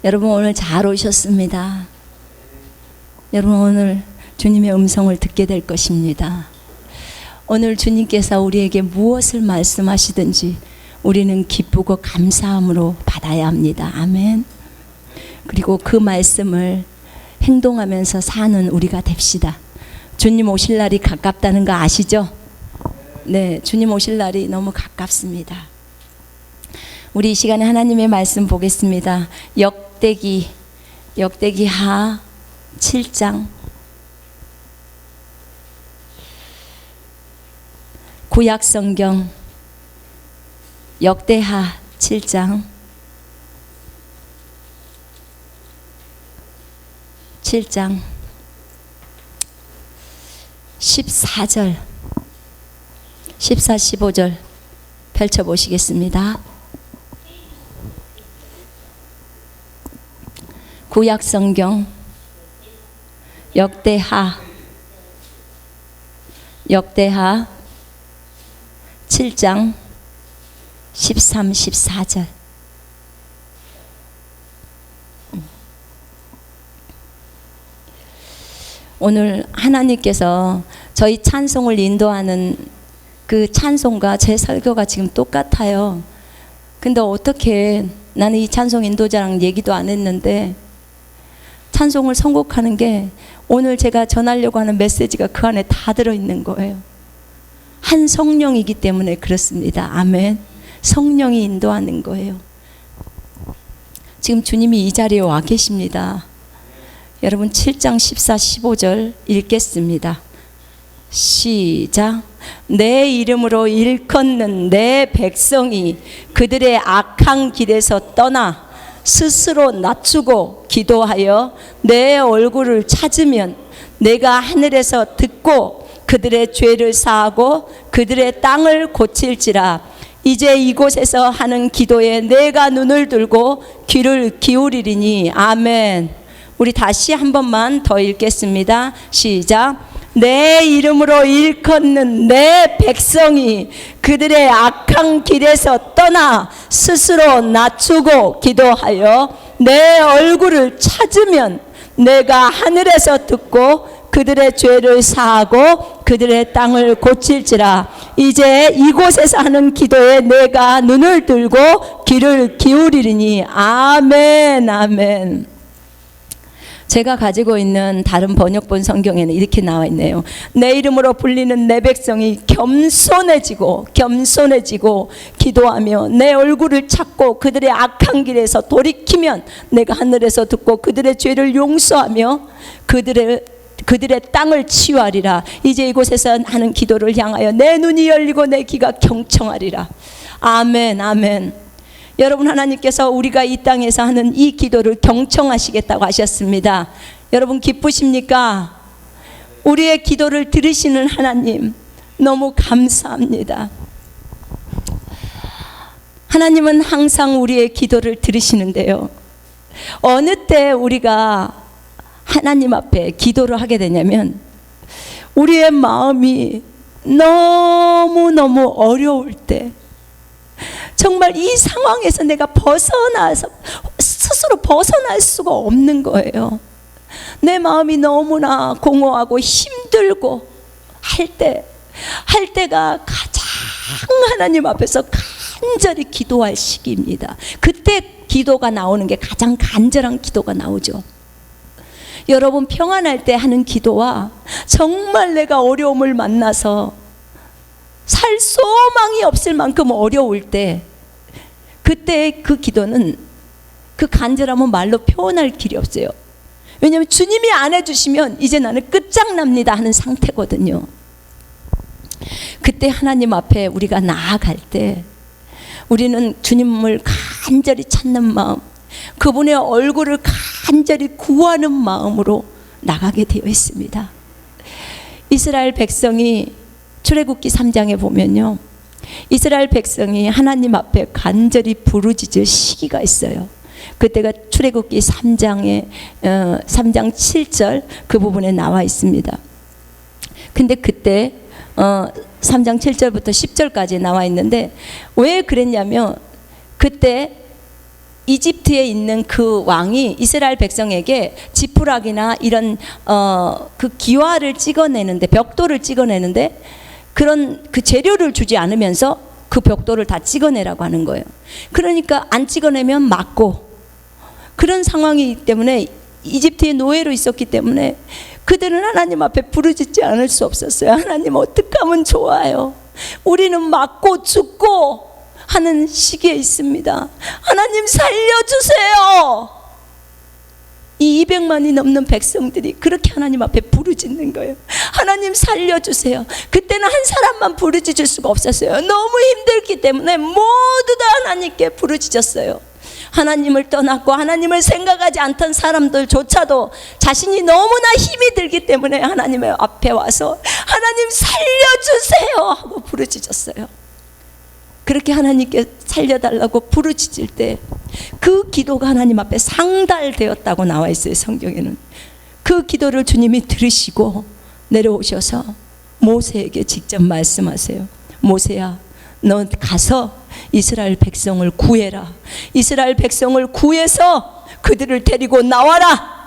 여러분 오늘 잘 오셨습니다. 여러분 오늘 주님의 음성을 듣게 될 것입니다. 오늘 주님께서 우리에게 무엇을 말씀하시든지 우리는 기쁘고 감사함으로 받아야 합니다. 아멘. 그리고 그 말씀을 행동하면서 사는 우리가 됩시다. 주님 오실 날이 가깝다는 거 아시죠? 네, 주님 오실 날이 너무 가깝습니다. 우리 이 시간에 하나님의 말씀 보겠습니다. 역대기하 7장 구약성경 역대하 7장 14절 14, 15절 펼쳐보시겠습니다. 구약성경 역대하 7장 13, 14절. 오늘 하나님께서 저희 찬송을 인도하는 그 찬송과 제 설교가 지금 똑같아요. 근데 어떻게 나는 이 찬송 인도자랑 얘기도 안 했는데 찬송을 선곡하는 게 오늘 제가 전하려고 하는 메시지가 그 안에 다 들어있는 거예요. 한 성령이기 때문에 그렇습니다. 아멘. 성령이 인도하는 거예요. 지금 주님이 이 자리에 와 계십니다. 여러분 7장 14, 15절 읽겠습니다. 시작. 내 이름으로 일컫는 내 백성이 그들의 악한 길에서 떠나 스스로 낮추고 기도하여 내 얼굴을 찾으면 내가 하늘에서 듣고 그들의 죄를 사하고 그들의 땅을 고칠지라. 이제 이곳에서 하는 기도에 내가 눈을 들고 귀를 기울이리니. 아멘. 우리 다시 한 번만 더 읽겠습니다. 시작. 내 이름으로 일컫는 내 백성이 그들의 악한 길에서 떠나 스스로 낮추고 기도하여 내 얼굴을 찾으면 내가 하늘에서 듣고 그들의 죄를 사하고 그들의 땅을 고칠지라. 이제 이곳에서 하는 기도에 내가 눈을 들고 귀를 기울이리니. 아멘. 아멘. 제가 가지고 있는 다른 번역본 성경에는 이렇게 나와 있네요. 내 이름으로 불리는 내 백성이 겸손해지고 기도하며 내 얼굴을 찾고 그들의 악한 길에서 돌이키면 내가 하늘에서 듣고 그들의 죄를 용서하며 그들의 땅을 치유하리라. 이제 이곳에서 하는 기도를 향하여 내 눈이 열리고 내 귀가 경청하리라. 아멘. 아멘. 여러분 하나님께서 우리가 이 땅에서 하는 이 기도를 경청하시겠다고 하셨습니다. 여러분 기쁘십니까? 우리의 기도를 들으시는 하나님 너무 감사합니다. 하나님은 항상 우리의 기도를 들으시는데요, 어느 때 우리가 하나님 앞에 기도를 하게 되냐면 우리의 마음이 너무너무 어려울 때, 정말 이 상황에서 내가 스스로 벗어날 수가 없는 거예요. 내 마음이 너무나 공허하고 힘들고 할 때가 가장 하나님 앞에서 간절히 기도할 시기입니다. 그때 기도가 나오는 게 가장 간절한 기도가 나오죠. 여러분 평안할 때 하는 기도와 정말 내가 어려움을 만나서 살 소망이 없을 만큼 어려울 때, 그때 그 기도는, 그 간절함은 말로 표현할 길이 없어요. 왜냐하면 주님이 안 해주시면 이제 나는 끝장납니다 하는 상태거든요. 그때 하나님 앞에 우리가 나아갈 때 우리는 주님을 간절히 찾는 마음, 그분의 얼굴을 간절히 구하는 마음으로 나가게 되어 있습니다. 이스라엘 백성이 출애굽기 3장에 보면요, 이스라엘 백성이 하나님 앞에 간절히 부르짖을 시기가 있어요. 그때가 출애굽기 3장 7절 그 부분에 나와 있습니다. 근데 그때 3장 7절부터 10절까지 나와 있는데 왜 그랬냐면 그때 이집트에 있는 그 왕이 이스라엘 백성에게 지푸라기나 이런 그 기와를 찍어내는데, 벽돌을 찍어내는데 그런 그 재료를 주지 않으면서 그 벽돌을 다 찍어내라고 하는 거예요. 그러니까 안 찍어내면 맞고, 그런 상황이기 때문에 이집트의 노예로 있었기 때문에 그들은 하나님 앞에 부르짖지 않을 수 없었어요. 하나님 어떻게 하면 좋아요? 우리는 맞고 죽고 하는 시기에 있습니다. 하나님 살려주세요. 이 200만이 넘는 백성들이 그렇게 하나님 앞에 부르짖는 거예요. 하나님 살려주세요. 그때는 한 사람만 부르짖을 수가 없었어요. 너무 힘들기 때문에 모두 다 하나님께 부르짖었어요. 하나님을 떠났고 하나님을 생각하지 않던 사람들조차도 자신이 너무나 힘이 들기 때문에 하나님의 앞에 와서 하나님 살려주세요 하고 부르짖었어요. 그렇게 하나님께 살려달라고 부르짖을 때 그 기도가 하나님 앞에 상달되었다고 나와 있어요. 성경에는. 그 기도를 주님이 들으시고 내려오셔서 모세에게 직접 말씀하세요. 모세야, 너 가서 이스라엘 백성을 구해라. 이스라엘 백성을 구해서 그들을 데리고 나와라.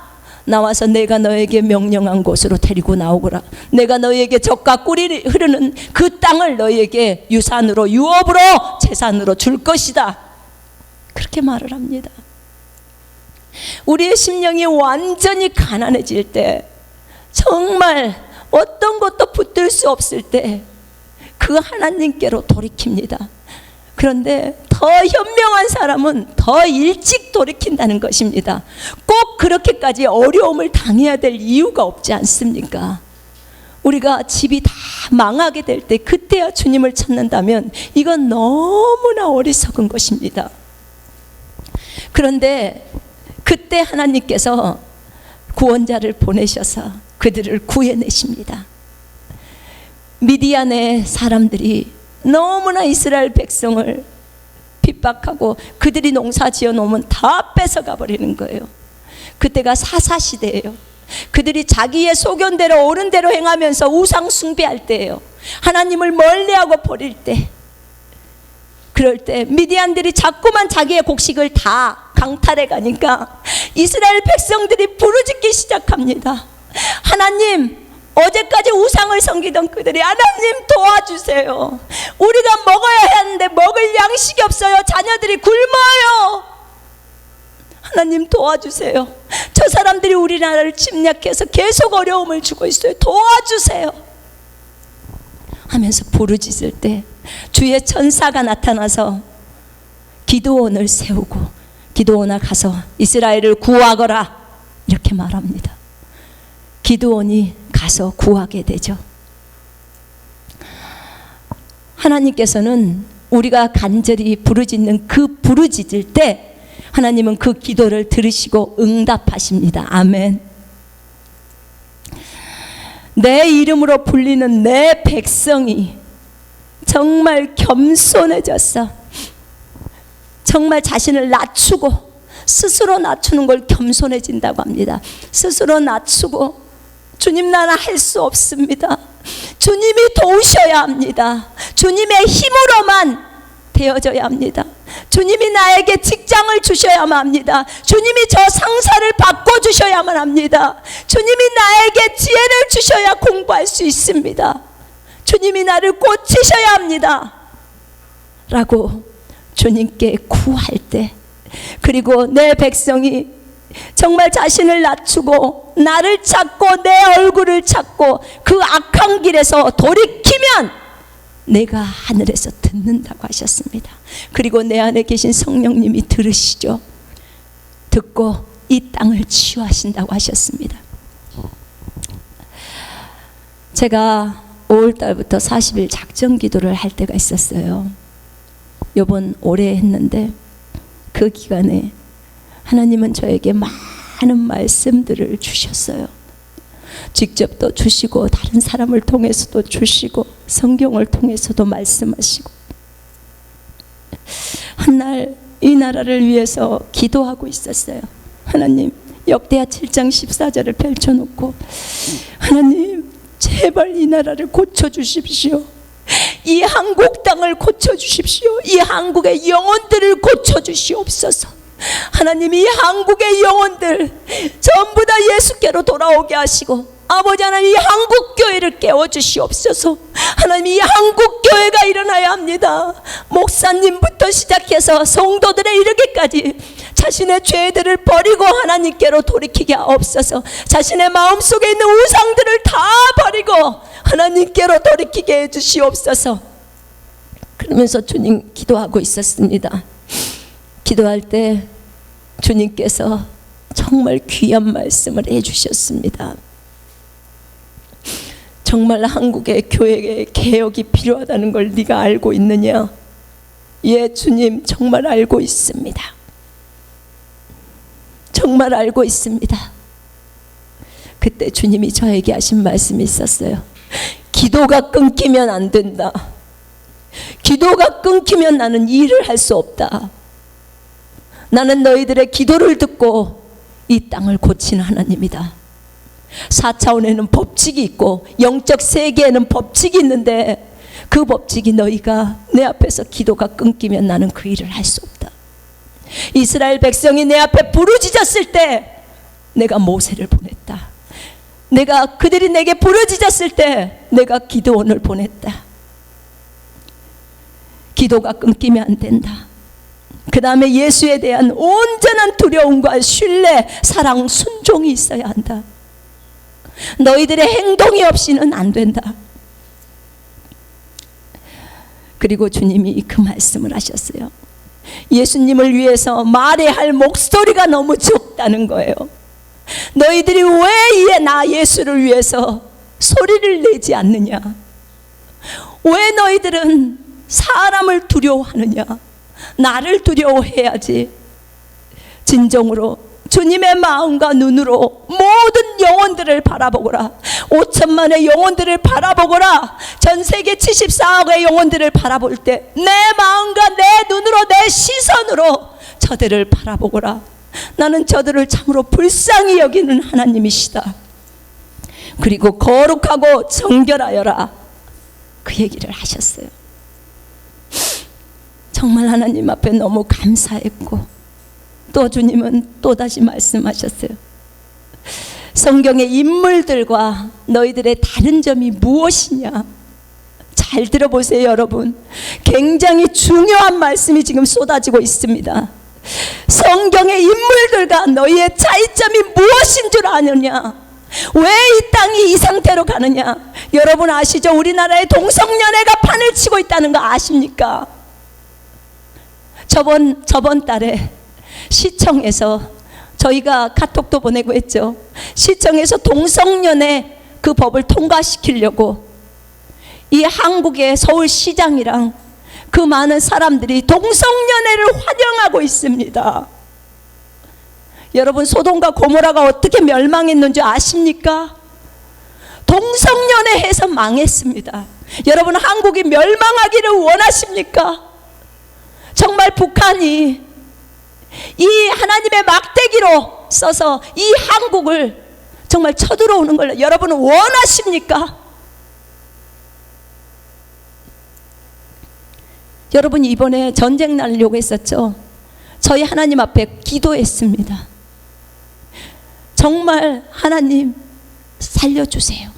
나와서 내가 너에게 명령한 곳으로 데리고 나오거라. 내가 너에게 젖과 꿀이 흐르는 그 땅을 너에게 유산으로, 유업으로, 재산으로 줄 것이다. 그렇게 말을 합니다. 우리의 심령이 완전히 가난해질 때, 정말 어떤 것도 붙들 수 없을 때 그 하나님께로 돌이킵니다. 그런데 더 현명한 사람은 더 일찍 돌이킨다는 것입니다. 꼭 그렇게까지 어려움을 당해야 될 이유가 없지 않습니까? 우리가 집이 다 망하게 될 때 그때야 주님을 찾는다면 이건 너무나 어리석은 것입니다. 그런데 그때 하나님께서 구원자를 보내셔서 그들을 구해내십니다. 미디안의 사람들이 너무나 이스라엘 백성을 핍박하고 그들이 농사 지어 놓으면 다 뺏어가 버리는 거예요. 그때가 사사시대예요. 그들이 자기의 소견대로 옳은 대로 행하면서 우상 숭배할 때예요. 하나님을 멀리하고 버릴 때, 그럴 때 미디안들이 자꾸만 자기의 곡식을 다 강탈해 가니까 이스라엘 백성들이 부르짖기 시작합니다. 하나님, 어제까지 우상을 섬기던 그들이 하나님 도와주세요. 우리가 먹어야 하는데 먹을 양식이 없어요. 자녀들이 굶어요. 하나님 도와주세요. 저 사람들이 우리나라를 침략해서 계속 어려움을 주고 있어요. 도와주세요 하면서 부르짖을 때 주의 천사가 나타나서 기드온을 세우고, 기드온아 가서 이스라엘을 구하거라 이렇게 말합니다. 기드온이 가서 구하게 되죠. 하나님께서는 우리가 간절히 부르짖는 그 부르짖을 때 하나님은 그 기도를 들으시고 응답하십니다. 아멘. 내 이름으로 불리는 내 백성이 정말 겸손해졌어. 정말 자신을 낮추고, 스스로 낮추는 걸 겸손해진다고 합니다. 스스로 낮추고, 주님 나는 할 수 없습니다. 주님이 도우셔야 합니다. 주님의 힘으로만 되어져야 합니다. 주님이 나에게 직장을 주셔야만 합니다. 주님이 저 상사를 바꿔주셔야만 합니다. 주님이 나에게 지혜를 주셔야 공부할 수 있습니다. 주님이 나를 고치셔야 합니다 라고 주님께 구할 때, 그리고 내 백성이 정말 자신을 낮추고 나를 찾고 내 얼굴을 찾고 그 악한 길에서 돌이키면 내가 하늘에서 듣는다고 하셨습니다. 그리고 내 안에 계신 성령님이 들으시죠. 듣고 이 땅을 치유하신다고 하셨습니다. 제가 5월달부터 40일 작정 기도를 할 때가 있었어요. 요번 올해 했는데 그 기간에 하나님은 저에게 많은 말씀들을 주셨어요. 직접도 주시고 다른 사람을 통해서도 주시고 성경을 통해서도 말씀하시고, 한날 이 나라를 위해서 기도하고 있었어요. 하나님, 역대하 7장 14절을 펼쳐놓고 하나님 제발 이 나라를 고쳐주십시오. 이 한국 땅을 고쳐주십시오. 이 한국의 영혼들을 고쳐주시옵소서. 하나님이 한국의 영혼들 전부 다 예수께로 돌아오게 하시고, 아버지 하나님 이 한국교회를 깨워주시옵소서. 하나님 이 한국교회가 일어나야 합니다. 목사님부터 시작해서 성도들에 이르기까지 자신의 죄들을 버리고 하나님께로 돌이키게 하옵소서. 자신의 마음속에 있는 우상들을 다 버리고 하나님께로 돌이키게 해주시옵소서. 그러면서 주님 기도하고 있었습니다. 기도할 때 주님께서 정말 귀한 말씀을 해주셨습니다. 정말 한국의 교회의 개혁이 필요하다는 걸 네가 알고 있느냐? 예, 주님 정말 알고 있습니다. 정말 알고 있습니다. 그때 주님이 저에게 하신 말씀이 있었어요. 기도가 끊기면 안 된다. 기도가 끊기면 나는 일을 할 수 없다. 나는 너희들의 기도를 듣고 이 땅을 고치는 하나님이다. 4차원에는 법칙이 있고 영적 세계에는 법칙이 있는데 그 법칙이 너희가 내 앞에서 기도가 끊기면 나는 그 일을 할 수 없다. 이스라엘 백성이 내 앞에 부르짖었을 때 내가 모세를 보냈다. 내가 그들이 내게 부르짖었을 때 내가 기드온을 보냈다. 기도가 끊기면 안 된다. 그 다음에 예수에 대한 온전한 두려움과 신뢰, 사랑, 순종이 있어야 한다. 너희들의 행동이 없이는 안 된다. 그리고 주님이 그 말씀을 하셨어요. 예수님을 위해서 말해야 할 목소리가 너무 적다는 거예요. 너희들이 왜 나 예수를 위해서 소리를 내지 않느냐? 왜 너희들은 사람을 두려워하느냐? 나를 두려워해야지. 진정으로 주님의 마음과 눈으로 모든 영혼들을 바라보거라. 5천만의 영혼들을 바라보거라. 전 세계 74억의 영혼들을 바라볼 때 내 마음과 내 눈으로, 내 시선으로 저들을 바라보거라. 나는 저들을 참으로 불쌍히 여기는 하나님이시다. 그리고 거룩하고 정결하여라. 그 얘기를 하셨어요. 정말 하나님 앞에 너무 감사했고, 또 주님은 또다시 말씀하셨어요. 성경의 인물들과 너희들의 다른 점이 무엇이냐? 잘 들어보세요, 여러분. 굉장히 중요한 말씀이 지금 쏟아지고 있습니다. 성경의 인물들과 너희의 차이점이 무엇인 줄 아느냐? 왜 이 땅이 이 상태로 가느냐? 여러분 아시죠? 우리나라의 동성연애가 판을 치고 있다는 거 아십니까? 저번 달에 시청에서 저희가 카톡도 보내고 했죠. 시청에서 동성연애 그 법을 통과시키려고 이 한국의 서울시장이랑 그 많은 사람들이 동성연애를 환영하고 있습니다. 여러분 소돔과 고모라가 어떻게 멸망했는지 아십니까? 동성연애 해서 망했습니다. 여러분 한국이 멸망하기를 원하십니까? 정말 북한이 이 하나님의 막대기로 써서 이 한국을 정말 쳐들어오는 걸 여러분은 원하십니까? 여러분 이번에 전쟁 날려고 했었죠. 저희 하나님 앞에 기도했습니다. 정말 하나님 살려주세요.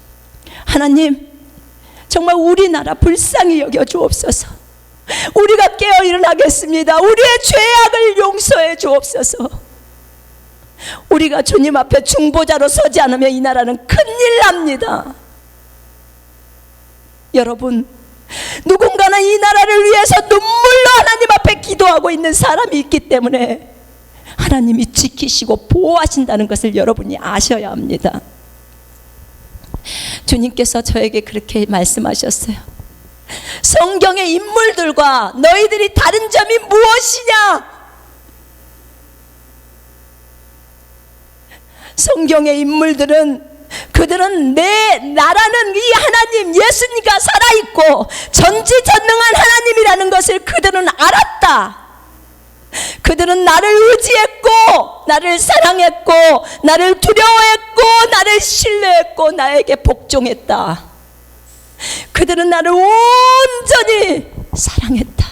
하나님 정말 우리나라 불쌍히 여겨주옵소서. 우리가 깨어 일어나겠습니다. 우리의 죄악을 용서해 주옵소서. 우리가 주님 앞에 중보자로 서지 않으면 이 나라는 큰일 납니다. 여러분 누군가는 이 나라를 위해서 눈물로 하나님 앞에 기도하고 있는 사람이 있기 때문에 하나님이 지키시고 보호하신다는 것을 여러분이 아셔야 합니다. 주님께서 저에게 그렇게 말씀하셨어요. 성경의 인물들과 너희들이 다른 점이 무엇이냐? 성경의 인물들은 그들은 나라는 이 하나님 예수님과 살아있고 전지전능한 하나님이라는 것을 그들은 알았다. 그들은 나를 의지했고 나를 사랑했고 나를 두려워했고 나를 신뢰했고 나에게 복종했다. 그들은 나를 온전히 사랑했다.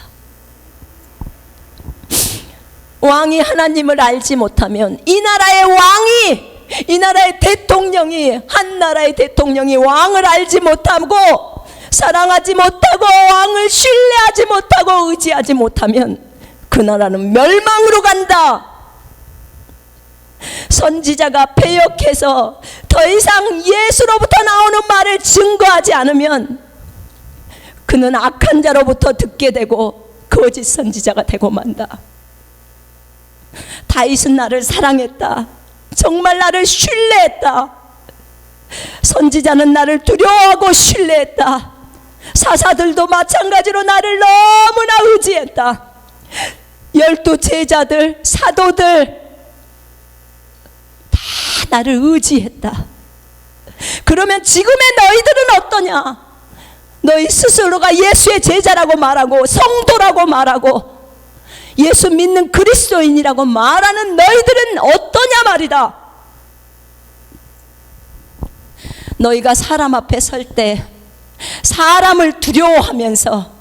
왕이 하나님을 알지 못하면 이 나라의 대통령이 한 나라의 대통령이 왕을 알지 못하고 사랑하지 못하고 왕을 신뢰하지 못하고 의지하지 못하면 그 나라는 멸망으로 간다. 선지자가 배역해서 더 이상 예수로부터 나오는 말을 증거하지 않으면 그는 악한 자로부터 듣게 되고 거짓 선지자가 되고 만다. 다윗은 나를 사랑했다. 정말 나를 신뢰했다. 선지자는 나를 두려워하고 신뢰했다. 사사들도 마찬가지로 나를 너무나 의지했다. 12 제자들, 사도들 다 나를 의지했다. 그러면 지금의 너희들은 어떠냐? 너희 스스로가 예수의 제자라고 말하고 성도라고 말하고 예수 믿는 그리스도인이라고 말하는 너희들은 어떠냐 말이다. 너희가 사람 앞에 설 때 사람을 두려워하면서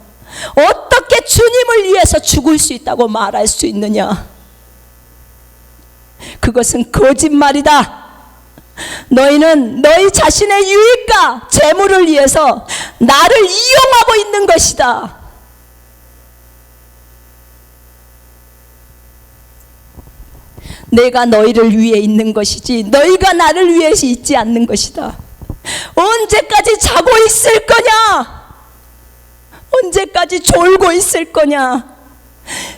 어떻게 주님을 위해서 죽을 수 있다고 말할 수 있느냐? 그것은 거짓말이다. 너희는 너희 자신의 유익과 재물을 위해서 나를 이용하고 있는 것이다. 내가 너희를 위해 있는 것이지 너희가 나를 위해서 있지 않는 것이다. 언제까지 자고 있을 거냐? 언제까지 졸고 있을 거냐?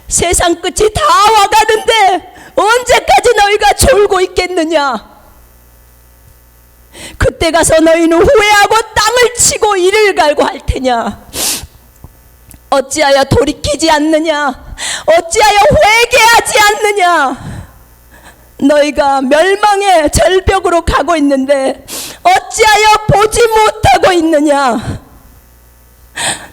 세상 끝이 다 와가는데 언제까지 너희가 졸고 있겠느냐? 그때 가서 너희는 후회하고 땅을 치고 이를 갈고 할 테냐? 어찌하여 돌이키지 않느냐? 어찌하여 회개하지 않느냐? 너희가 멸망의 절벽으로 가고 있는데 어찌하여 보지 못하고 있느냐?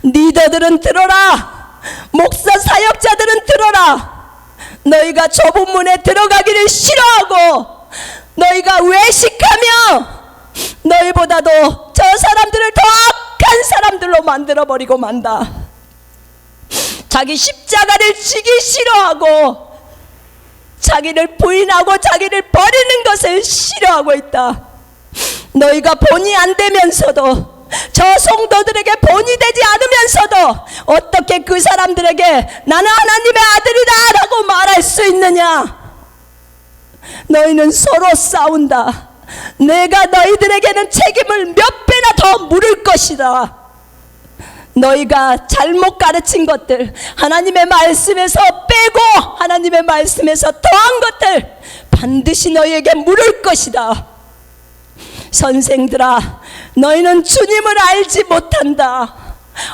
리더들은 들어라. 목사 사역자들은 들어라. 너희가 좁은 문에 들어가기를 싫어하고 너희가 외식하며 너희보다도 저 사람들을 더 악한 사람들로 만들어버리고 만다. 자기 십자가를 지기 싫어하고 자기를 부인하고 자기를 버리는 것을 싫어하고 있다. 너희가 본이 안 되면서도 저 성도들에게 본이 되지 않으면서도 어떻게 그 사람들에게 나는 하나님의 아들이다 라고 말할 수 있느냐? 너희는 서로 싸운다. 내가 너희들에게는 책임을 몇 배나 더 물을 것이다. 너희가 잘못 가르친 것들 하나님의 말씀에서 빼고 하나님의 말씀에서 더한 것들 반드시 너희에게 물을 것이다. 선생들아, 너희는 주님을 알지 못한다.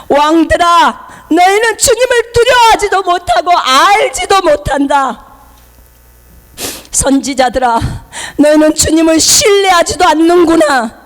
왕들아, 너희는 주님을 두려워하지도 못하고 알지도 못한다. 선지자들아, 너희는 주님을 신뢰하지도 않는구나.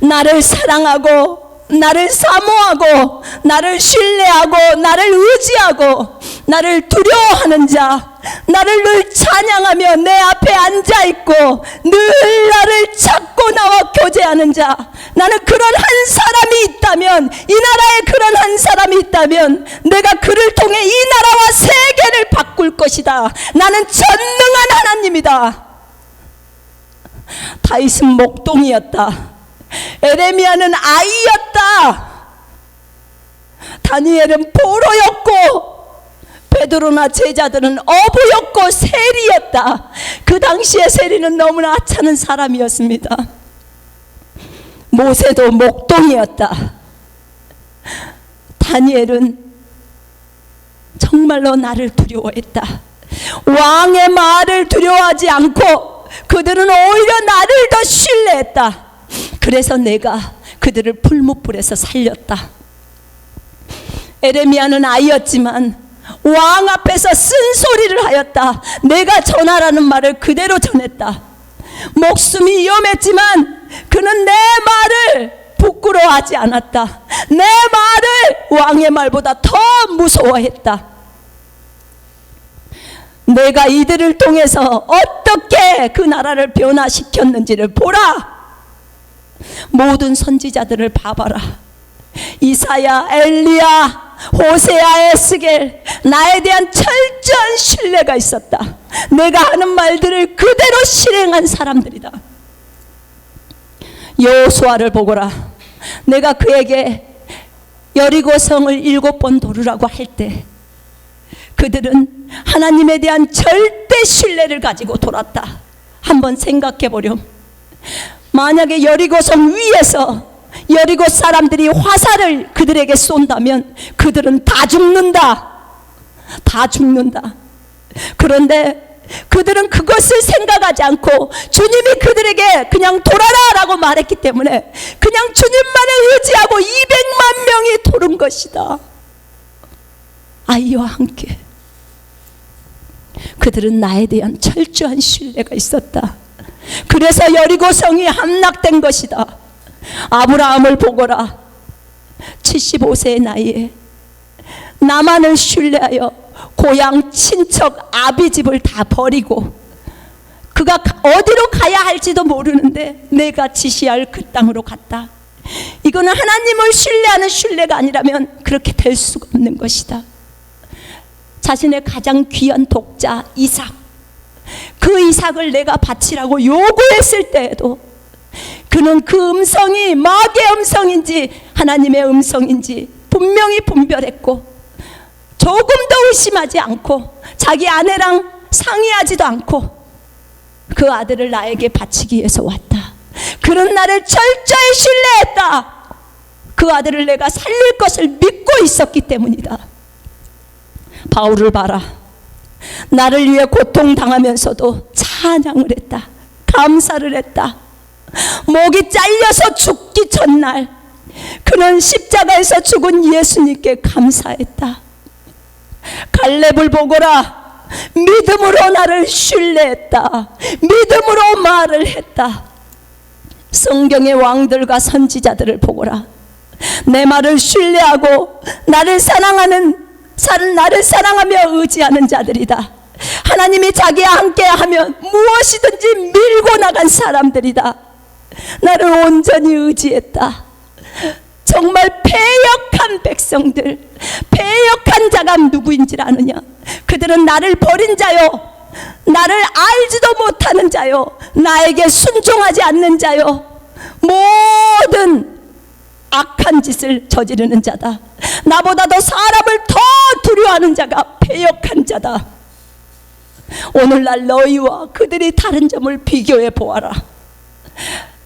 나를 사랑하고 나를 사모하고 나를 신뢰하고 나를 의지하고 나를 두려워하는 자, 나를 늘 찬양하며 내 앞에 앉아있고 늘 나를 찾고 나와 교제하는 자, 나는 그런 한 사람이 있다면, 이 나라에 그런 한 사람이 있다면 내가 그를 통해 이 나라와 세계를 바꿀 것이다. 나는 전능한 하나님이다. 다윗은 목동이었다. 에레미야는 아이였다. 다니엘은 포로였고 베드로나 제자들은 어부였고 세리였다. 그 당시에 세리는 너무나 하찮은 사람이었습니다. 모세도 목동이었다. 다니엘은 정말로 나를 두려워했다. 왕의 말을 두려워하지 않고 그들은 오히려 나를 더 신뢰했다. 그래서 내가 그들을 풀무불에서 살렸다. 에레미야는 아이였지만 왕 앞에서 쓴소리를 하였다. 내가 전하라는 말을 그대로 전했다. 목숨이 위험했지만 그는 내 말을 부끄러워하지 않았다. 내 말을 왕의 말보다 더 무서워했다. 내가 이들을 통해서 어떻게 그 나라를 변화시켰는지를 보라. 모든 선지자들을 봐봐라. 이사야, 엘리야, 호세아, 에스겔, 나에 대한 철저한 철저한 신뢰가 있었다. 내가 하는 말들을 그대로 실행한 사람들이다. 여호수아를 보거라. 내가 그에게 여리고성을 7번 도르라고 할 때 그들은 하나님에 대한 절대 신뢰를 가지고 돌았다. 한번 생각해 보렴. 만약에 여리고성 위에서 여리고 사람들이 화살을 그들에게 쏜다면 그들은 다 죽는다. 다 죽는다. 그런데 그들은 그것을 생각하지 않고 주님이 그들에게 그냥 돌아라 라고 말했기 때문에 그냥 주님만을 의지하고 200만 명이 도른 것이다. 아이와 함께. 그들은 나에 대한 철저한 신뢰가 있었다. 그래서 여리고성이 함락된 것이다. 아브라함을 보거라. 75세의 나이에 나만을 신뢰하여 고향 친척 아비집을 다 버리고 그가 어디로 가야 할지도 모르는데 내가 지시할 그 땅으로 갔다. 이거는 하나님을 신뢰하는 신뢰가 아니라면 그렇게 될 수가 없는 것이다. 자신의 가장 귀한 독자 이삭, 그 이삭을 내가 바치라고 요구했을 때에도 그는 그 음성이 마귀의 음성인지 하나님의 음성인지 분명히 분별했고 조금도 의심하지 않고 자기 아내랑 상의하지도 않고 그 아들을 나에게 바치기 위해서 왔다. 그는 나를 철저히 신뢰했다. 그 아들을 내가 살릴 것을 믿고 있었기 때문이다. 바울을 봐라. 나를 위해 고통당하면서도 찬양을 했다. 감사를 했다. 목이 잘려서 죽기 전날 그는 십자가에서 죽은 예수님께 감사했다. 갈렙을 보거라. 믿음으로 나를 신뢰했다. 믿음으로 말을 했다. 성경의 왕들과 선지자들을 보거라. 내 말을 신뢰하고 나를 사랑하며 의지하는 자들이다. 하나님이 자기와 함께하면 무엇이든지 밀고 나간 사람들이다. 나를 온전히 의지했다. 정말 패역한 백성들, 패역한 자가 누구인지 아느냐? 그들은 나를 버린 자요, 나를 알지도 못하는 자요, 나에게 순종하지 않는 자요, 모든 악한 짓을 저지르는 자다. 나보다도 사람을 더 두려워하는 자가 패역한 자다. 오늘날 너희와 그들이 다른 점을 비교해 보아라.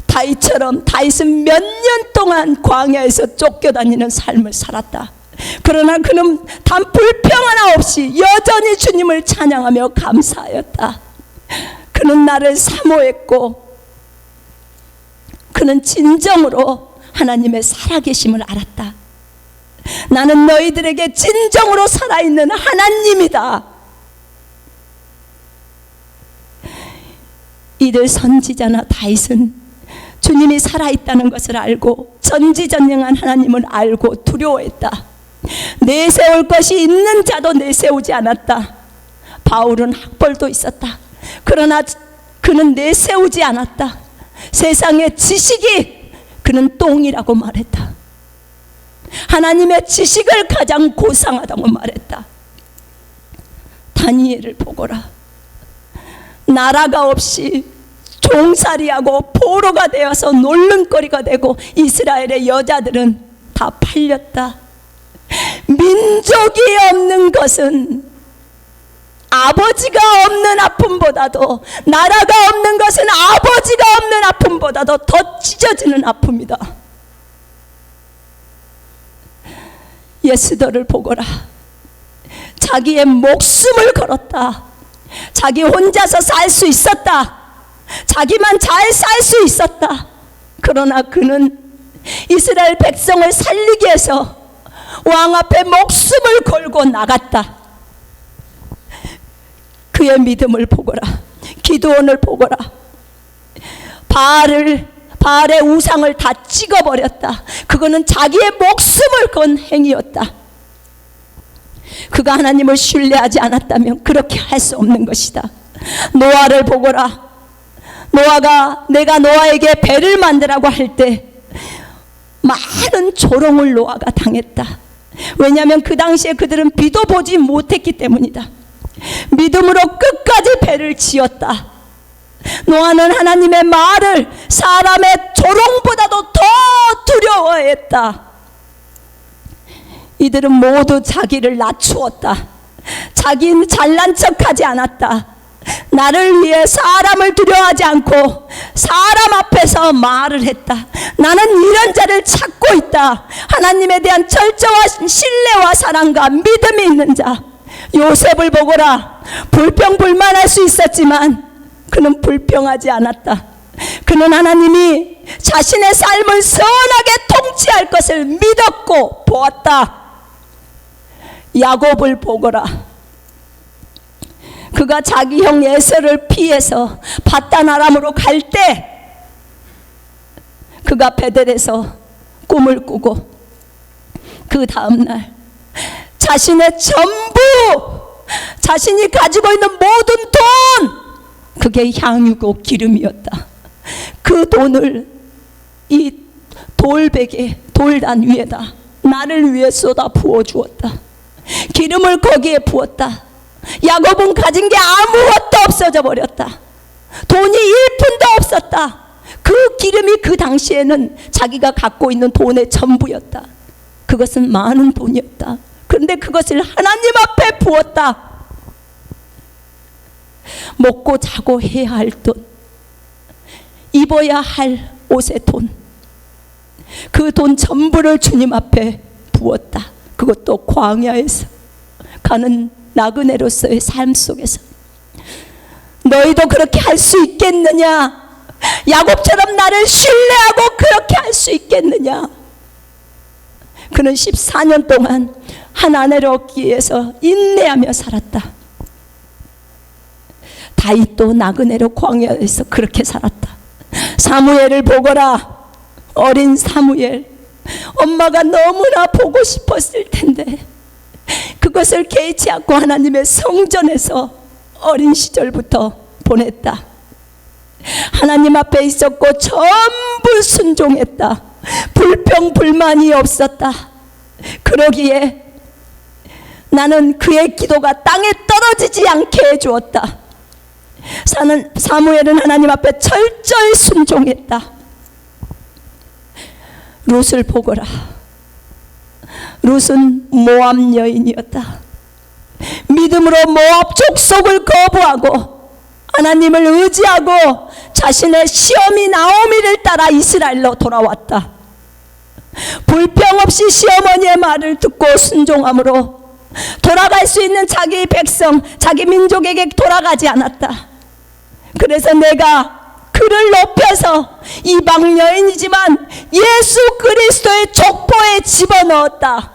다윗처럼 다윗은 몇 년 동안 광야에서 쫓겨다니는 삶을 살았다. 그러나 그는 단 불평 하나 없이 여전히 주님을 찬양하며 감사하였다. 그는 나를 사모했고 그는 진정으로 하나님의 살아계심을 알았다. 나는 너희들에게 진정으로 살아있는 하나님이다. 이들 선지자나 다윗은 주님이 살아있다는 것을 알고 전지전능한 하나님을 알고 두려워했다. 내세울 것이 있는 자도 내세우지 않았다. 바울은 학벌도 있었다. 그러나 그는 내세우지 않았다. 세상의 지식이 그는 똥이라고 말했다. 하나님의 지식을 가장 고상하다고 말했다. 다니엘을 보거라. 나라가 없이 종살이하고 포로가 되어서 놀림거리가 되고 이스라엘의 여자들은 다 팔렸다. 민족이 없는 것은 아버지가 없는 아픔보다도, 나라가 없는 것은 아버지가 없는 아픔보다도 더 찢어지는 아픔이다. 예스더를 보거라. 자기의 목숨을 걸었다. 자기 혼자서 살 수 있었다. 자기만 잘 살 수 있었다. 그러나 그는 이스라엘 백성을 살리기 위해서 왕 앞에 목숨을 걸고 나갔다. 그의 믿음을 보거라. 기드온을 보거라. 바알의 우상을 다 찍어버렸다. 그거는 자기의 목숨을 건 행위였다. 그가 하나님을 신뢰하지 않았다면 그렇게 할 수 없는 것이다. 노아를 보거라. 노아가 내가 노아에게 배를 만들라고 할 때 많은 조롱을 노아가 당했다. 왜냐하면 그 당시에 그들은 비도 보지 못했기 때문이다. 믿음으로 끝까지 배를 지었다. 노아는 하나님의 말을 사람의 조롱보다도 더 두려워했다. 이들은 모두 자기를 낮추었다. 자기는 잘난 척하지 않았다. 나를 위해 사람을 두려워하지 않고 사람 앞에서 말을 했다. 나는 이런 자를 찾고 있다. 하나님에 대한 철저한 신뢰와 사랑과 믿음이 있는 자. 요셉을 보거라. 불평불만할 수 있었지만 그는 불평하지 않았다. 그는 하나님이 자신의 삶을 선하게 통치할 것을 믿었고 보았다. 야곱을 보거라. 그가 자기 형 에서를 피해서 바단 아람으로 갈 때 그가 베델에서 꿈을 꾸고 그 다음날 자신의 전부, 자신이 가지고 있는 모든 돈, 그게 향유고 기름이었다. 그 돈을 이 돌베개, 돌단 위에다 나를 위해 쏟아 부어 주었다. 기름을 거기에 부었다. 야곱은 가진 게 아무것도 없어져 버렸다. 돈이 1푼도 없었다. 그 기름이 그 당시에는 자기가 갖고 있는 돈의 전부였다. 그것은 많은 돈이었다. 그런데 그것을 하나님 앞에 부었다. 먹고 자고 해야 할 돈, 입어야 할 옷의 돈, 그 돈 전부를 주님 앞에 부었다. 그것도 광야에서 가는 나그네로서의 삶 속에서. 너희도 그렇게 할 수 있겠느냐? 야곱처럼 나를 신뢰하고 그렇게 할 수 있겠느냐? 그는 14년 동안 한 아내를 얻기 위해서 인내하며 살았다. 다윗도 나그네로 광야에서 그렇게 살았다. 사무엘을 보거라. 어린 사무엘. 엄마가 너무나 보고 싶었을 텐데 그것을 개의치 않고 하나님의 성전에서 어린 시절부터 보냈다. 하나님 앞에 있었고 전부 순종했다. 불평불만이 없었다. 그러기에 나는 그의 기도가 땅에 떨어지지 않게 해주었다. 사무엘은 하나님 앞에 철저히 순종했다. 룻을 보거라. 룻은 모압 여인이었다. 믿음으로 모압 족속을 거부하고 하나님을 의지하고 자신의 시어미 나오미를 따라 이스라엘로 돌아왔다. 불평 없이 시어머니의 말을 듣고 순종함으로 돌아갈 수 있는 자기 백성, 자기 민족에게 돌아가지 않았다. 그래서 내가 그를 높여서 이방 여인이지만 예수 그리스도의 족보에 집어넣었다.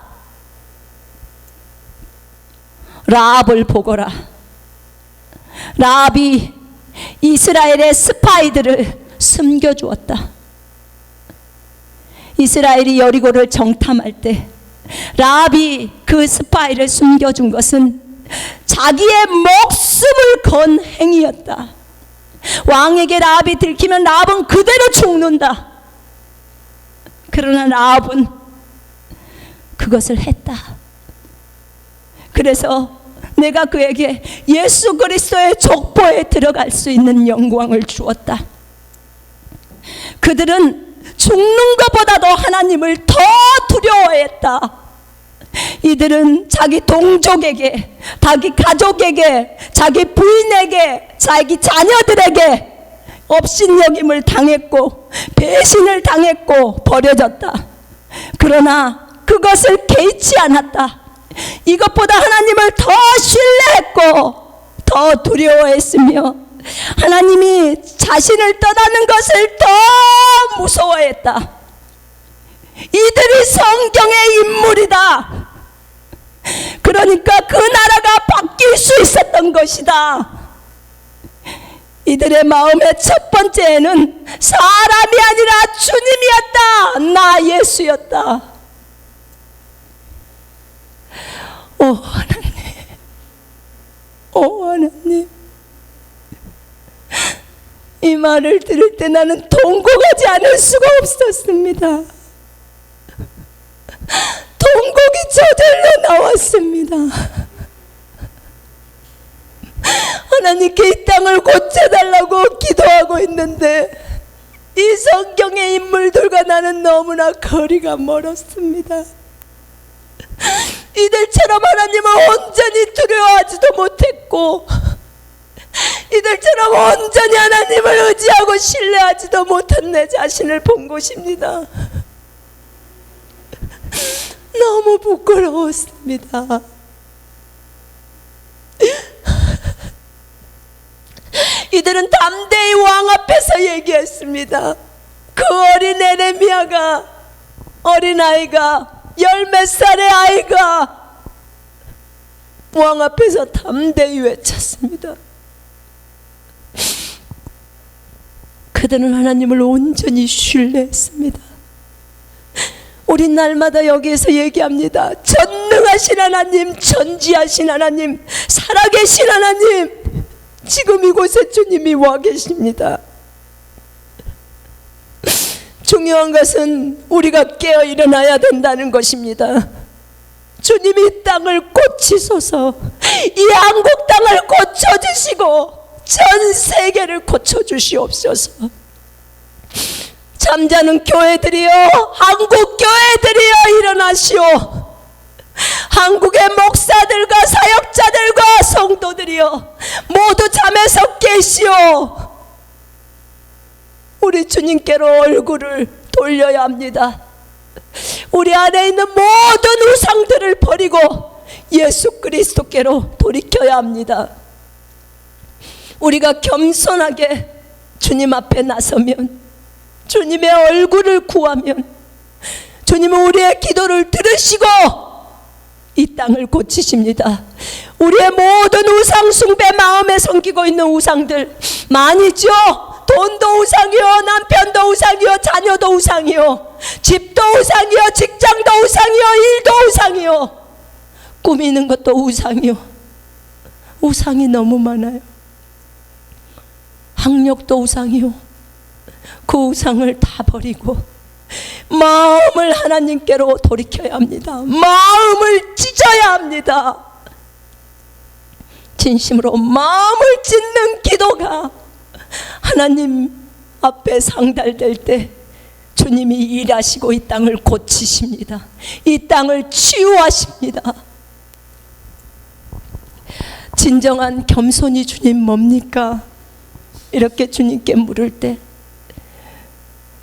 라합을 보거라. 라합이 이스라엘의 스파이들을 숨겨주었다. 이스라엘이 여리고를 정탐할 때 라합이 그 스파이를 숨겨준 것은 자기의 목숨을 건 행위였다. 왕에게 라합이 들키면 라합은 그대로 죽는다. 그러나 라합은 그것을 했다. 그래서 내가 그에게 예수 그리스도의 족보에 들어갈 수 있는 영광을 주었다. 그들은 죽는 것보다도 하나님을 더 두려워했다. 이들은 자기 동족에게, 자기 가족에게, 자기 부인에게, 자기 자녀들에게 업신여김을 당했고 배신을 당했고 버려졌다. 그러나 그것을 개의치 않았다. 이것보다 하나님을 더 신뢰했고 더 두려워했으며 하나님이 자신을 떠나는 것을 더 무서워했다. 이들이 성경의 인물이다. 그러니까 그 나라가 바뀔 수 있었던 것이다. 이들의 마음의 첫 번째는 사람이 아니라 주님이었다. 나 예수였다. 오 하나님, 오 하나님, 이 말을 들을 때 나는 통곡하지 않을 수가 없었습니다. 통곡이 저절로 나왔습니다. 하나님께 이 땅을 고쳐달라고 기도하고 있는데 이 성경의 인물들과 나는 너무나 거리가 멀었습니다. 이들처럼 하나님을 온전히 두려워하지도 못했고, 이들처럼 온전히 하나님을 의지하고 신뢰하지도 못한 내 자신을 본 것입니다. 너무 부끄러웠습니다. 이들은 담대히 왕 앞에서 얘기했습니다. 그 어린 에레미야가, 어린아이가, 열 몇 살의 아이가 왕 앞에서 담대히 외쳤습니다. 그들은 하나님을 온전히 신뢰했습니다. 우린 날마다 여기에서 얘기합니다. 전능하신 하나님, 전지하신 하나님, 살아계신 하나님, 지금 이곳에 주님이 와 계십니다. 중요한 것은 우리가 깨어 일어나야 된다는 것입니다. 주님이 이 땅을 고치소서, 이 한국 땅을 고쳐주시고 전 세계를 고쳐주시옵소서. 잠자는 교회들이여, 한국 교회들이여 일어나시오. 한국의 목사들과 사역자들과 성도들이여 모두 잠에서 깨시오. 우리 주님께로 얼굴을 돌려야 합니다. 우리 안에 있는 모든 우상들을 버리고 예수 그리스도께로 돌이켜야 합니다. 우리가 겸손하게 주님 앞에 나서면, 주님의 얼굴을 구하면 주님은 우리의 기도를 들으시고 이 땅을 고치십니다. 우리의 모든 우상 숭배, 마음에 섬기고 있는 우상들 많이 있죠. 돈도 우상이요, 남편도 우상이요, 자녀도 우상이요, 집도 우상이요, 직장도 우상이요, 일도 우상이요, 꾸미는 것도 우상이요. 우상이 너무 많아요. 학력도 우상이요. 그 우상을 다 버리고 마음을 하나님께로 돌이켜야 합니다. 마음을 찢어야 합니다. 진심으로 마음을 찢는 기도가 하나님 앞에 상달될 때 주님이 일하시고 이 땅을 고치십니다. 이 땅을 치유하십니다. 진정한 겸손이 주님 뭡니까? 이렇게 주님께 물을 때,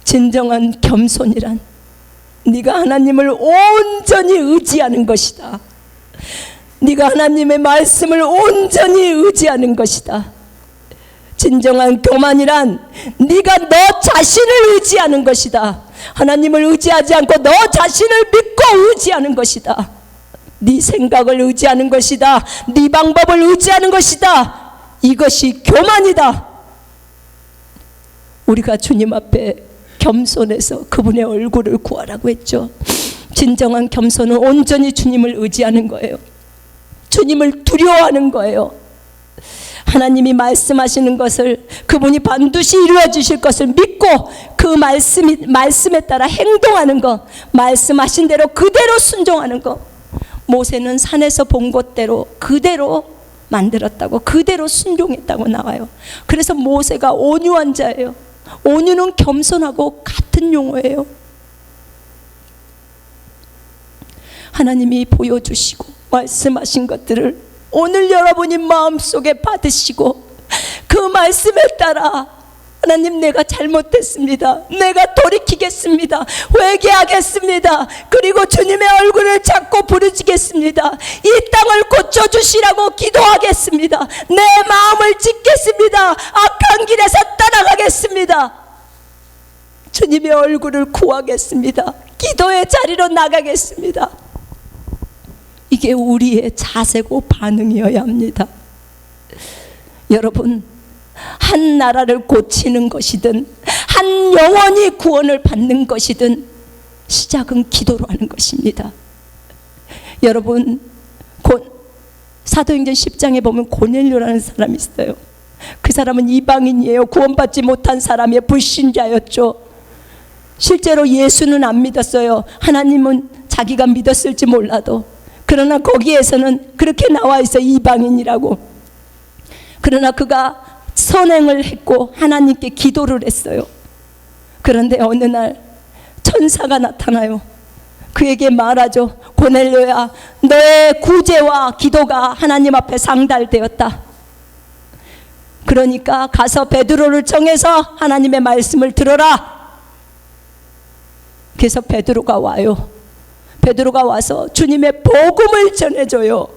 진정한 겸손이란 네가 하나님을 온전히 의지하는 것이다. 네가 하나님의 말씀을 온전히 의지하는 것이다. 진정한 교만이란 네가 너 자신을 의지하는 것이다. 하나님을 의지하지 않고 너 자신을 믿고 의지하는 것이다. 네 생각을 의지하는 것이다. 네 방법을 의지하는 것이다. 이것이 교만이다. 우리가 주님 앞에 겸손해서 그분의 얼굴을 구하라고 했죠. 진정한 겸손은 온전히 주님을 의지하는 거예요. 주님을 두려워하는 거예요. 하나님이 말씀하시는 것을, 그분이 반드시 이루어 주실 것을 믿고 그 말씀에 따라 행동하는 것, 말씀하신 대로 그대로 순종하는 것. 모세는 산에서 본 것대로 그대로 만들었다고, 그대로 순종했다고 나와요. 그래서 모세가 온유한 자예요. 온유는 겸손하고 같은 용어예요. 하나님이 보여주시고 말씀하신 것들을 오늘 여러분이 마음속에 받으시고 그 말씀에 따라, 하나님 내가 잘못했습니다, 내가 돌이키겠습니다, 회개하겠습니다, 그리고 주님의 얼굴을 찾고 부르짖겠습니다, 이 땅을 고쳐주시라고 기도하겠습니다, 내 마음을 짓겠습니다, 악한 길에서 떠나가겠습니다, 주님의 얼굴을 구하겠습니다, 기도의 자리로 나가겠습니다. 이게 우리의 자세고 반응이어야 합니다. 여러분, 한 나라를 고치는 것이든 한 영혼이 구원을 받는 것이든 시작은 기도로 하는 것입니다. 여러분, 사도행전 10장에 보면 고넬료라는 사람이 있어요. 그 사람은 이방인이에요. 구원받지 못한 사람이에요. 불신자였죠. 실제로 예수는 안 믿었어요. 하나님은 자기가 믿었을지 몰라도. 그러나 거기에서는 그렇게 나와 있어요. 이방인이라고. 그러나 그가 선행을 했고 하나님께 기도를 했어요. 그런데 어느 날 천사가 나타나요. 그에게 말하죠. 고넬료야, 너의 구제와 기도가 하나님 앞에 상달되었다. 그러니까 가서 베드로를 정해서 하나님의 말씀을 들어라. 그래서 베드로가 와요. 베드로가 와서 주님의 복음을 전해줘요.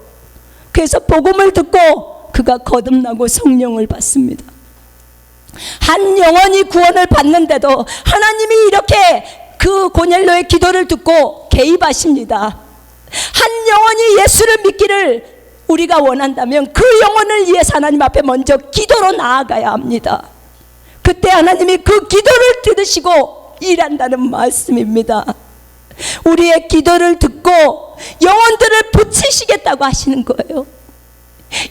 그래서 복음을 듣고 그가 거듭나고 성령을 받습니다. 한 영혼이 구원을 받는데도 하나님이 이렇게 그 고넬료의 기도를 듣고 개입하십니다. 한 영혼이 예수를 믿기를 우리가 원한다면 그 영혼을 위해서 하나님 앞에 먼저 기도로 나아가야 합니다. 그때 하나님이 그 기도를 들으시고 일한다는 말씀입니다. 우리의 기도를 듣고 영혼들을 붙이시겠다고 하시는 거예요.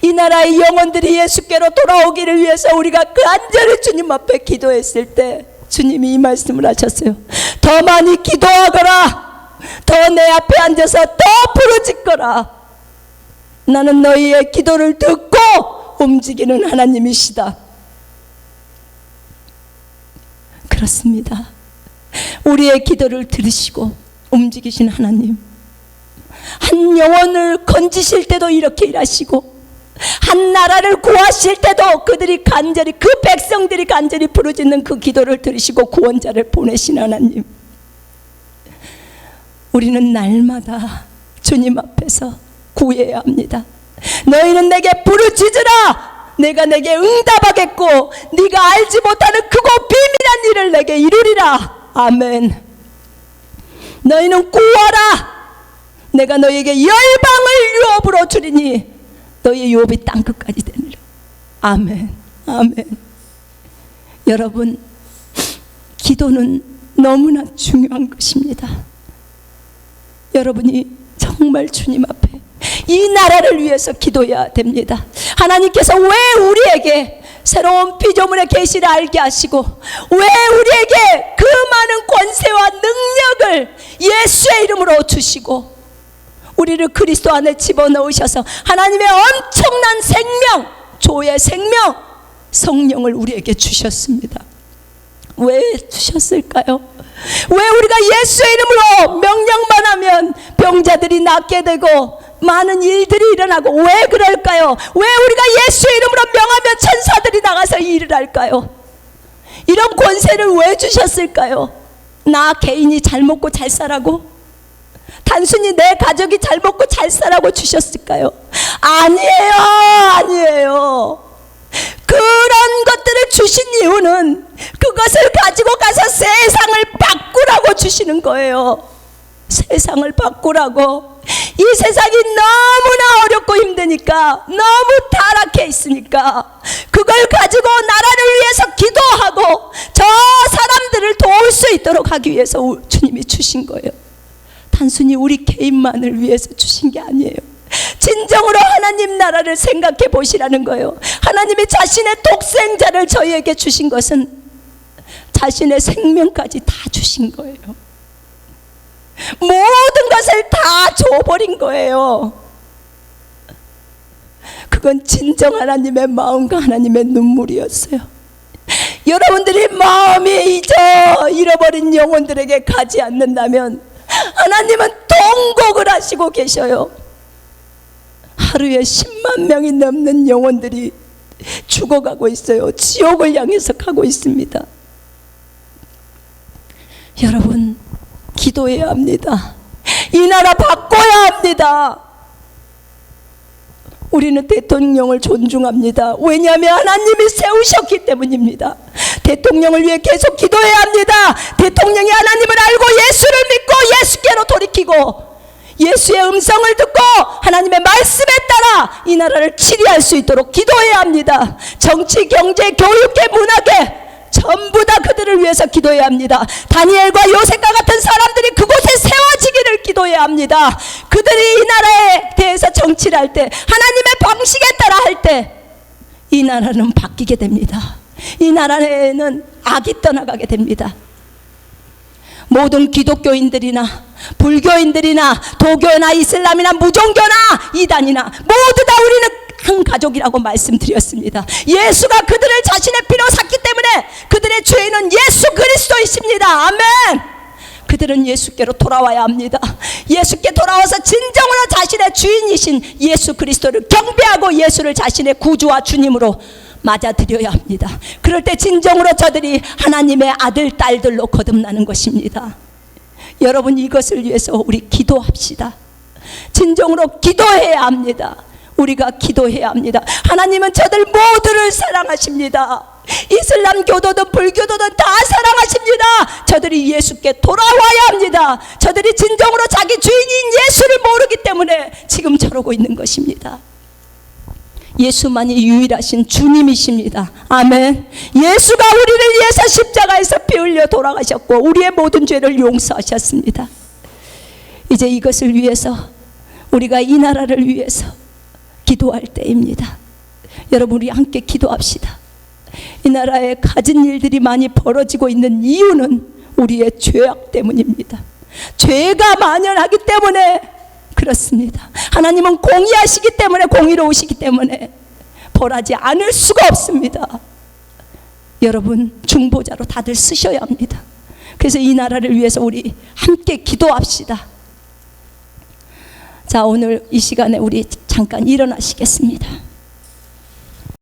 이 나라의 영혼들이 예수께로 돌아오기를 위해서 우리가 간절히 주님 앞에 기도했을 때 주님이 이 말씀을 하셨어요. 더 많이 기도하거라. 더 내 앞에 앉아서 더 부르짖거라. 나는 너희의 기도를 듣고 움직이는 하나님이시다. 그렇습니다. 우리의 기도를 들으시고 움직이신 하나님, 한 영혼을 건지실 때도 이렇게 일하시고 한 나라를 구하실 때도 그들이 간절히, 그 백성들이 간절히 부르짖는 그 기도를 들으시고 구원자를 보내신 하나님, 우리는 날마다 주님 앞에서 구해야 합니다. 너희는 내게 부르짖으라. 내가 내게 응답하겠고 네가 알지 못하는 크고 비밀한 일을 내게 이루리라. 아멘. 너희는 구하라. 내가 너희에게 열방을 유업으로 주리니 너희의 유업이 땅끝까지 되느라. 아멘. 아멘. 여러분, 기도는 너무나 중요한 것입니다. 여러분이 정말 주님 앞에 이 나라를 위해서 기도해야 됩니다. 하나님께서 왜 우리에게 새로운 피조물의 계시를 알게 하시고 왜 우리에게 그 많은 권세와 능력을 예수의 이름으로 주시고 우리를 그리스도 안에 집어넣으셔서 하나님의 엄청난 생명, 조의 생명, 성령을 우리에게 주셨습니다. 왜 주셨을까요? 왜 우리가 예수의 이름으로 명령만 하면 병자들이 낫게 되고 많은 일들이 일어나고, 왜 그럴까요? 왜 우리가 예수의 이름으로 명하면 천사들이 나가서 일을 할까요? 이런 권세를 왜 주셨을까요? 나 개인이 잘 먹고 잘 살라고? 단순히 내 가족이 잘 먹고 잘 살라고 주셨을까요? 아니에요. 아니에요. 그런 것들을 주신 이유는 그것을 가지고 가서 세상을 바꾸라고 주시는 거예요. 세상을 바꾸라고. 이 세상이 너무나 어렵고 힘드니까, 너무 타락해 있으니까 그걸 가지고 나라를 위해서 기도하고 저 사람들을 도울 수 있도록 하기 위해서 주님이 주신 거예요. 단순히 우리 개인만을 위해서 주신 게 아니에요. 진정으로 하나님 나라를 생각해 보시라는 거예요. 하나님이 자신의 독생자를 저희에게 주신 것은 자신의 생명까지 다 주신 거예요. 모든 것을 다 줘버린 거예요. 그건 진정 하나님의 마음과 하나님의 눈물이었어요. 여러분들이 마음이 잃어버린 영혼들에게 가지 않는다면 하나님은 통곡을 하시고 계셔요. 하루에 10만 명이 넘는 영혼들이 죽어가고 있어요. 지옥을 향해서 가고 있습니다. 여러분, 기도해야 합니다. 이 나라 바꿔야 합니다. 우리는 대통령을 존중합니다. 왜냐하면 하나님이 세우셨기 때문입니다. 대통령을 위해 계속 기도해야 합니다. 대통령이 하나님을 알고 예수를 믿고 예수께로 돌이키고 예수의 음성을 듣고 하나님의 말씀에 따라 이 나라를 치리할 수 있도록 기도해야 합니다. 정치, 경제, 교육계, 문화계 전부 다 그들을 위해서 기도해야 합니다. 다니엘과 요셉과 같은 사람들이 그곳에 세워지기를 기도해야 합니다. 그들이 이 나라에 대해서 정치를 할 때, 하나님의 방식에 따라 할 때 이 나라는 바뀌게 됩니다. 이 나라에는 악이 떠나가게 됩니다. 모든 기독교인들이나 불교인들이나 도교나 이슬람이나 무종교나 이단이나 모두 다 우리는 한 가족이라고 말씀드렸습니다. 예수가 그들을 자신의 피로 샀기 때문에 그들의 주인은 예수 그리스도이십니다. 아멘. 그들은 예수께로 돌아와야 합니다. 예수께 돌아와서 진정으로 자신의 주인이신 예수 그리스도를 경배하고 예수를 자신의 구주와 주님으로 맞아들여야 합니다. 그럴 때 진정으로 저들이 하나님의 아들, 딸들로 거듭나는 것입니다. 여러분, 이것을 위해서 우리 기도합시다. 진정으로 기도해야 합니다. 우리가 기도해야 합니다. 하나님은 저들 모두를 사랑하십니다. 이슬람 교도든 불교도든 다 사랑하십니다. 저들이 예수께 돌아와야 합니다. 저들이 진정으로 자기 주인인 예수를 모르기 때문에 지금 저러고 있는 것입니다. 예수만이 유일하신 주님이십니다. 아멘. 예수가 우리를 위해서 십자가에서 피 흘려 돌아가셨고 우리의 모든 죄를 용서하셨습니다. 이제 이것을 위해서 우리가 이 나라를 위해서 기도할 때입니다. 여러분, 우리 함께 기도합시다. 이 나라에 가진 일들이 많이 벌어지고 있는 이유는 우리의 죄악 때문입니다. 죄가 만연하기 때문에 그렇습니다. 하나님은 공의하시기 때문에, 공의로우시기 때문에 벌하지 않을 수가 없습니다. 여러분, 중보자로 다들 쓰셔야 합니다. 그래서 이 나라를 위해서 우리 함께 기도합시다. 자, 오늘 이 시간에 우리 잠깐 일어나시겠습니다.